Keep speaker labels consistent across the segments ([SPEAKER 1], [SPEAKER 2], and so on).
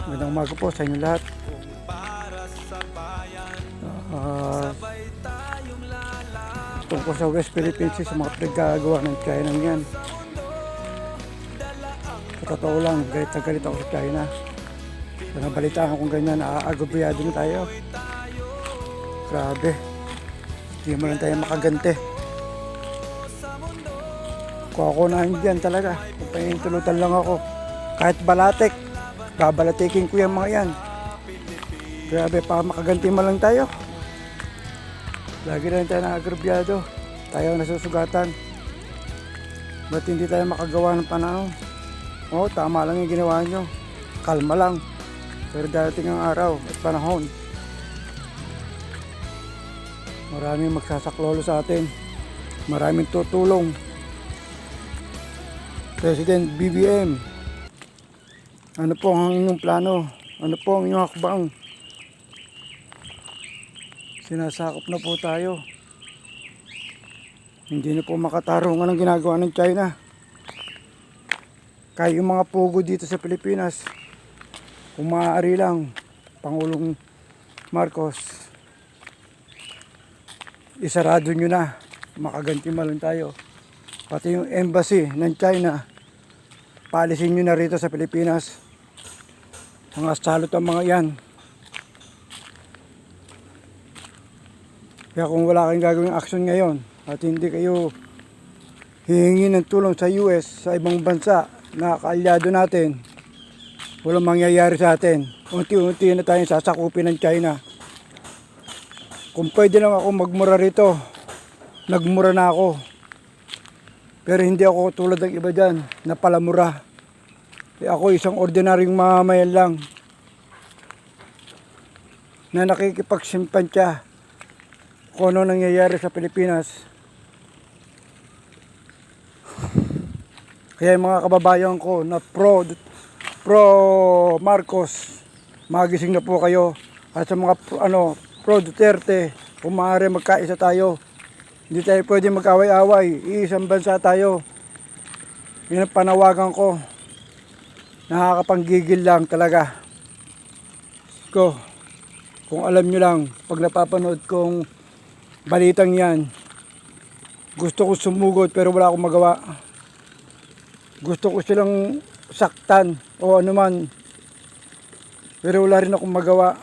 [SPEAKER 1] Magandang umaga po sa inyo lahat. Tungkol sa West Philippine Sea, sa mga pinagagawa ng China niyan. Sa totoo lang, galit na galit ako sa China. So, nabalitaan kong ganyan, aagobiyado na tayo. Grabe. Hindi mo lang tayo makaganti. Kung ako na dyan talaga, pahintulutan lang ako. Kahit balatek, babalatikin ko yung mga yan. Grabe, pa makaganti mo lang tayo. Lagi na tayo naagrobyado. Tayo nasusugatan. Ba't hindi tayo makagawa ng panahon? Oo, tama lang yung ginawa nyo. Kalma lang. Pero darating ang araw at panahon. Maraming magsasaklolo sa atin. Maraming tutulong. President BBM, ano po ang inyong plano? Ano po ang inyong hakbang? Sinasakop na po tayo. Hindi na po makatarungan ang ginagawa ng China. Kaya yung mga pugo dito sa Pilipinas, kung maaari lang, Pangulong Marcos, isarado nyo na, makaganti lang tayo. Pati yung embassy ng China, paalisin nyo na rito sa Pilipinas. Mga salot ang mga yan. Kaya kung wala kayong gagawing action ngayon at hindi kayo hihingi ng tulong sa US, sa ibang bansa na kaalyado natin, walang mangyayari sa atin. Unti-unti na tayong sasakupin ng China. Kung pwede lang ako magmura rito, nagmura na ako. Pero hindi ako tulad ng iba dyan na palamura. Ako isang ordinaryong mamamayan lang na nakikipagsimpansya kung ano nangyayari sa Pilipinas. Kaya yung mga kababayan ko na pro Marcos, magising na po kayo. At sa mga pro Duterte, kung maaari magkaisa tayo. Hindi tayo pwede mag-away-away. Iisang bansa tayo. Yun ang panawagan ko. Nakakapanggigil lang talaga. Kung alam nyo lang, pag napapanood kong balitang yan, gusto ko sumugod pero wala akong magawa. Gusto ko silang saktan o anuman. Pero wala rin akong magawa.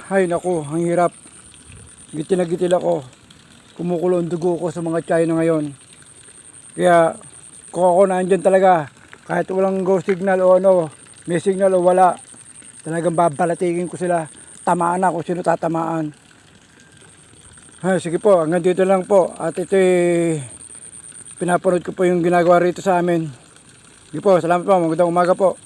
[SPEAKER 1] Ay naku, ang hirap. Gitil na gitil ako. Kumukulo ang dugo ko sa mga China ngayon. Kaya kung ako nandyan talaga, kahit walang go signal o may signal o wala, talagang babalatikin ko sila. Tamaan na kung sino tatamaan. Sige po, hanggang dito lang po. At ito'y pinapanood ko po yung ginagawa rito sa amin. Sige po, salamat po. Magandang umaga po.